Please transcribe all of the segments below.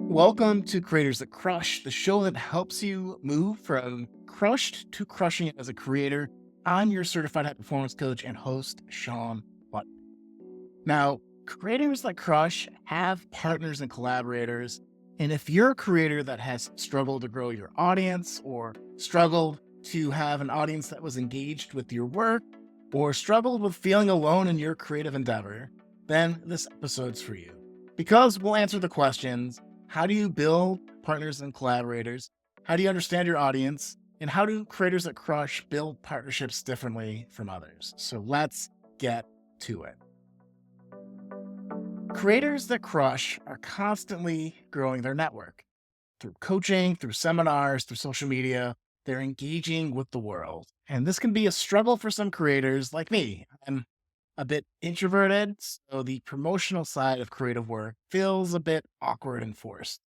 Welcome to Creators That Crush, the show that helps you move from crushed to crushing it as a creator. I'm your certified high performance coach and host, Shawn Buttner. Now, creators that crush have partners and collaborators. And if you're a creator that has struggled to grow your audience or struggled to have an audience that was engaged with your work or struggled with feeling alone in your creative endeavor, then this episode's for you. Because we'll answer the questions: how do you build partners and collaborators? How do you understand your audience? And how do creators that crush build partnerships differently from others? So let's get to it. Creators that crush are constantly growing their network through coaching, through seminars, through social media. They're engaging with the world. And this can be a struggle for some creators like me. I'm a bit introverted, so the promotional side of creative work feels a bit awkward and forced.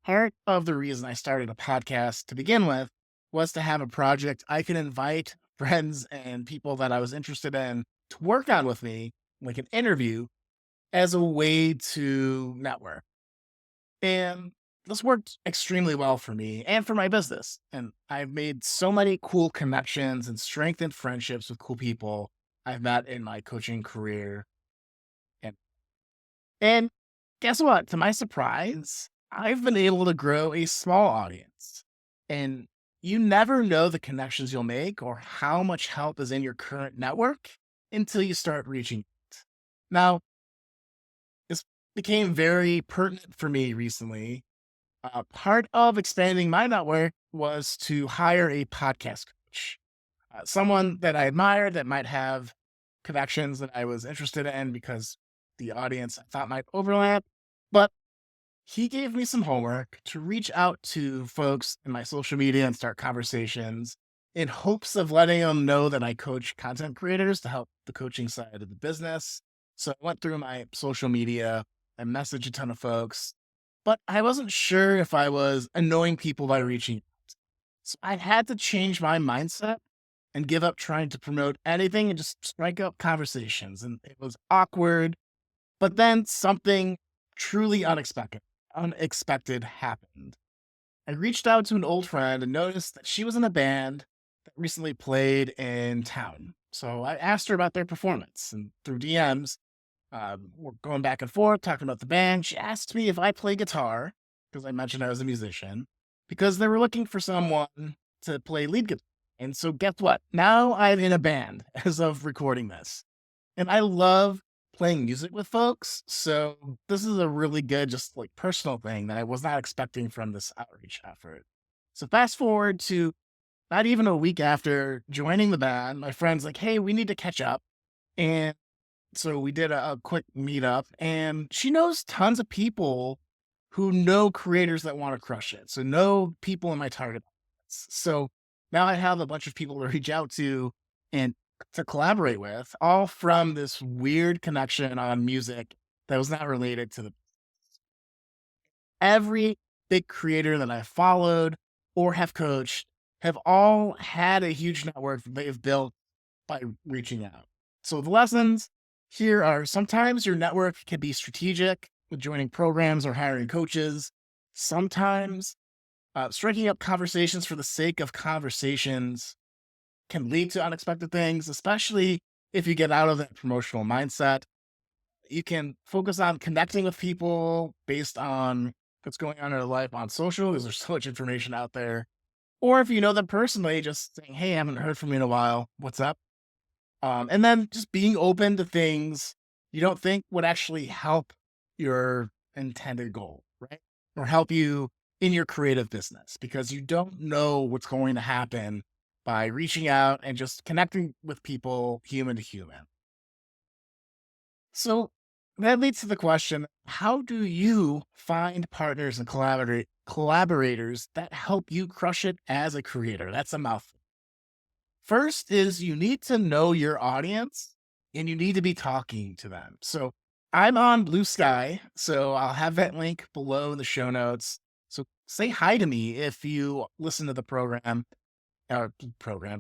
Part of the reason I started a podcast to begin with was to have a project I could invite friends and people that I was interested in to work on with me, like an interview, as a way to network. And this worked extremely well for me and for my business. And I've made so many cool connections and strengthened friendships with cool people I've met in my coaching career. And, and guess what? To my surprise, I've been able to grow a small audience. And you never know the connections you'll make or how much help is in your current network until you start reaching it. Now, this became very pertinent for me recently. Part of expanding my network was to hire a podcast coach, someone that I admire that might have connections that I was interested in because the audience I thought might overlap. But he gave me some homework to reach out to folks in my social media and start conversations in hopes of letting them know that I coach content creators to help the coaching side of the business. So I went through my social media, I messaged a ton of folks, but I wasn't sure if I was annoying people by reaching out. So I had to change my mindset and give up trying to promote anything and just strike up conversations. And it was awkward, but then something truly unexpected happened. I reached out to an old friend and noticed that she was in a band that recently played in town. So I asked her about their performance, and through DMs, we're going back and forth talking about the band. She asked me if I play guitar because I mentioned I was a musician, because they were looking for someone to play lead guitar. And so guess what? Now I'm in a band as of recording this. And I love playing music with folks. So this is a really good, just like personal thing that I was not expecting from this outreach effort. So fast forward to not even a week after joining the band, my friend's like, hey, we need to catch up. And so we did a quick meetup, and she knows tons of people who know creators that want to crush it. So know people in my target audience. So now I have a bunch of people to reach out to and to collaborate with, all from this weird connection on music that was not related to the every big creator that I followed or have coached have all had a huge network that they've built by reaching out. So the lessons here are: sometimes your network can be strategic with joining programs or hiring coaches. Sometimes striking up conversations for the sake of conversations can lead to unexpected things, especially if you get out of that promotional mindset. You can focus on connecting with people based on what's going on in their life on social, because there's so much information out there. Or if you know them personally, just saying, hey, I haven't heard from you in a while. What's up? And then just being open to things you don't think would actually help your intended goal, right? Or help you in your creative business, because you don't know what's going to happen by reaching out and just connecting with people human to human. So that leads to the question: how do you find partners and collaborators that help you crush it as a creator? That's a mouthful. First is you need to know your audience and you need to be talking to them. So I'm on Blue Sky, so I'll have that link below in the show notes. So say hi to me if you listen to the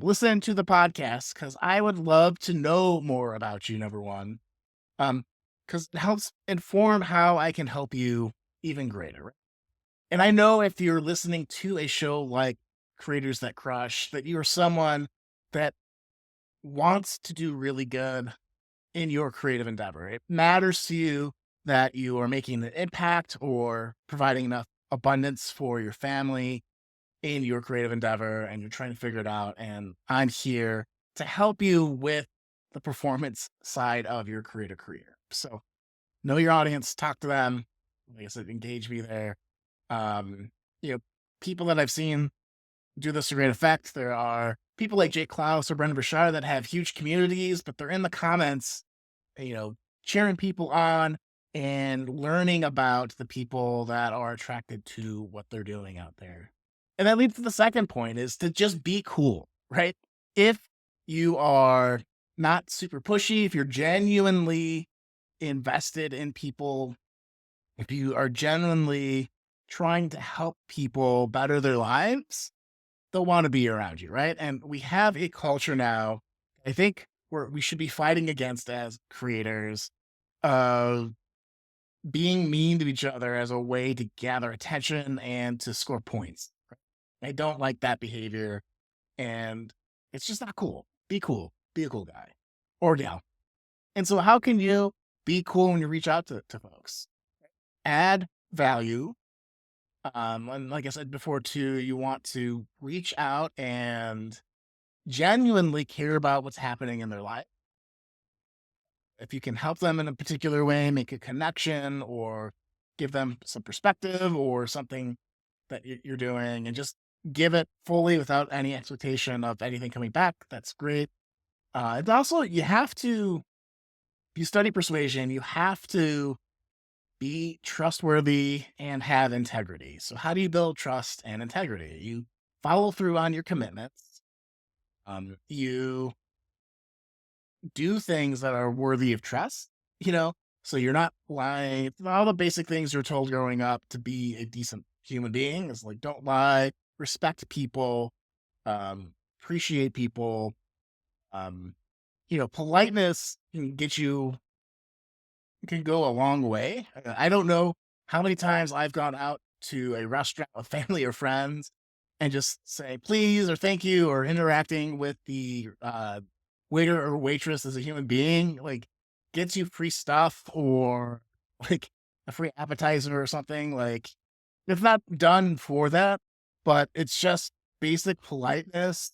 listen to the podcast, because I would love to know more about you, number one. Because it helps inform how I can help you even greater. Right? And I know if you're listening to a show like Creators That Crush, that you're someone that wants to do really good in your creative endeavor. It matters to you that you are making an impact or providing enough abundance for your family in your creative endeavor, and you're trying to figure it out. And I'm here to help you with the performance side of your creative career. So know your audience, talk to them. Like I said, engage me there. Um, you know, people that I've seen do this to great effect. There are people like Jake Klaus or Brendan Burchard that have huge communities, but they're in the comments, you know, cheering people on and learning about the people that are attracted to what they're doing out there. And that leads to the second point, is to just be cool, right? If you are not super pushy, if you're genuinely invested in people, if you are genuinely trying to help people better their lives, they'll want to be around you, right? And we have a culture now, I think, where we should be fighting against as creators of being mean to each other as a way to gather attention and to score points. I don't like that behavior, and it's just not cool. Be cool. Be a cool guy or gal. And so, how can you be cool when you reach out to folks? Add value. And like I said before, too, you want to reach out and genuinely care about what's happening in their life. If you can help them in a particular way, make a connection or give them some perspective or something that you're doing, and just give it fully without any expectation of anything coming back, that's great. And also, if you study persuasion, you have to be trustworthy and have integrity. So, how do you build trust and integrity? You follow through on your commitments. You do things that are worthy of trust, you know? So you're not lying. All the basic things you're told growing up to be a decent human being is like, don't lie, respect people, appreciate people. Um, politeness can go a long way. I don't know how many times I've gone out to a restaurant with family or friends and just say please or thank you, or interacting with the waiter or waitress as a human being, like, gets you free stuff or like a free appetizer or something. Like, it's not done for that, but it's just basic politeness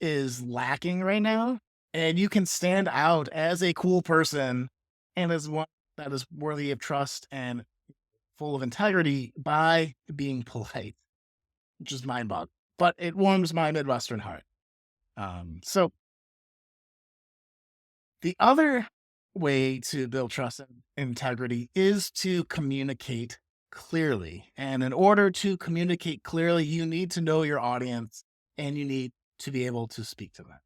is lacking right now. And you can stand out as a cool person and as one that is worthy of trust and full of integrity by being polite, which is mind boggling, but it warms my Midwestern heart. So the other way to build trust and integrity is to communicate clearly. And in order to communicate clearly, you need to know your audience and you need to be able to speak to them.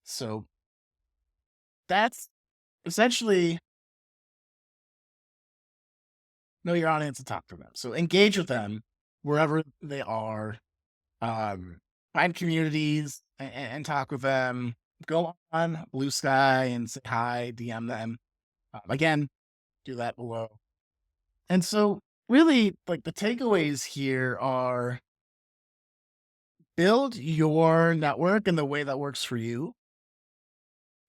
So that's essentially know your audience and talk to them. So engage with them wherever they are. Find communities and talk with them. Go on Blue Sky and say hi, DM them. Again, do that below. And so, really, like, the takeaways here are: build your network in the way that works for you.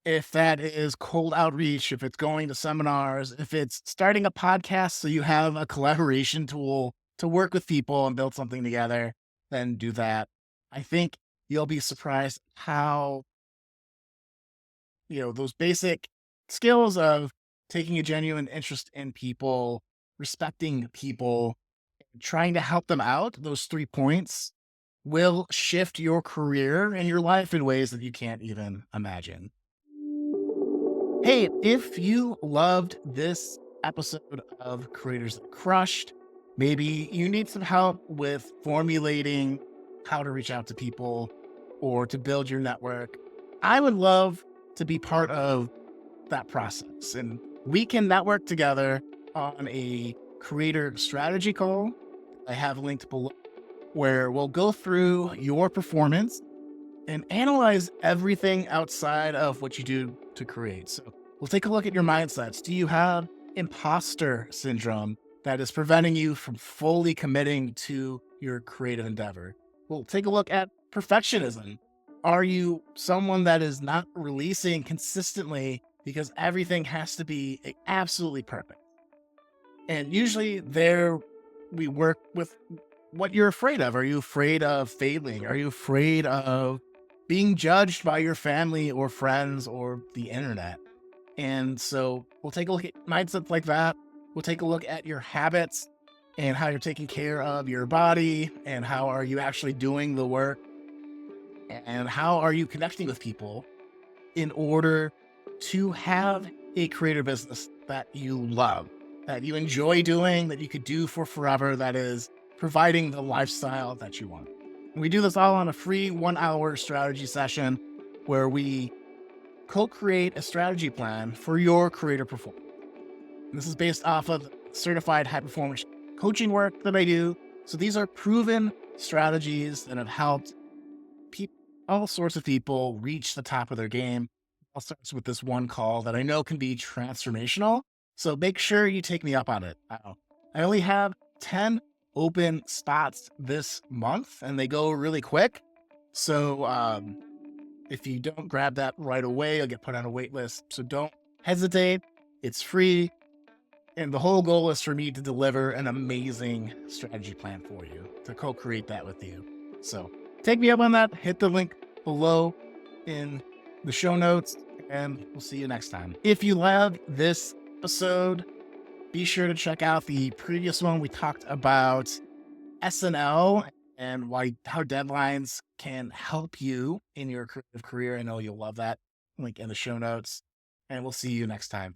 If that is cold outreach, if it's going to seminars, if it's starting a podcast so you have a collaboration tool to work with people and build something together, then do that. I think you'll be surprised how, those basic skills of taking a genuine interest in people, respecting people, trying to help them out, those 3 points will shift your career and your life in ways that you can't even imagine. Hey, if you loved this episode of Creators That Crushed, maybe you need some help with formulating how to reach out to people or to build your network, I would love to be part of that process. And we can network together on a creator strategy call I have linked below, where we'll go through your performance and analyze everything outside of what you do to create. So we'll take a look at your mindsets. Do you have imposter syndrome that is preventing you from fully committing to your creative endeavor? Well, take a look at perfectionism. Are you someone that is not releasing consistently because everything has to be absolutely perfect? And usually there we work with what you're afraid of. Are you afraid of failing? Are you afraid of being judged by your family or friends or the internet? And so we'll take a look at mindsets like that. We'll take a look at your habits and how you're taking care of your body and how are you actually doing the work and how are you connecting with people in order to have a creative business that you love, that you enjoy doing, that you could do for forever, that is providing the lifestyle that you want. And we do this all on a free 1 hour strategy session where we co-create a strategy plan for your creative performance. And this is based off of certified high performance coaching work that I do. So these are proven strategies that have helped people, all sorts of people reach the top of their game. All starts with this one call that I know can be transformational. So make sure you take me up on it. I only have 10 open spots this month and they go really quick. So if you don't grab that right away, you'll get put on a wait list. So don't hesitate. It's free. And the whole goal is for me to deliver an amazing strategy plan for you, to co create that with you. So take me up on that. Hit the link below in the show notes, and we'll see you next time. If you love this episode, be sure to check out the previous one. We talked about SNL and why how deadlines can help you in your creative career. I know you'll love that. Link in the show notes, and we'll see you next time.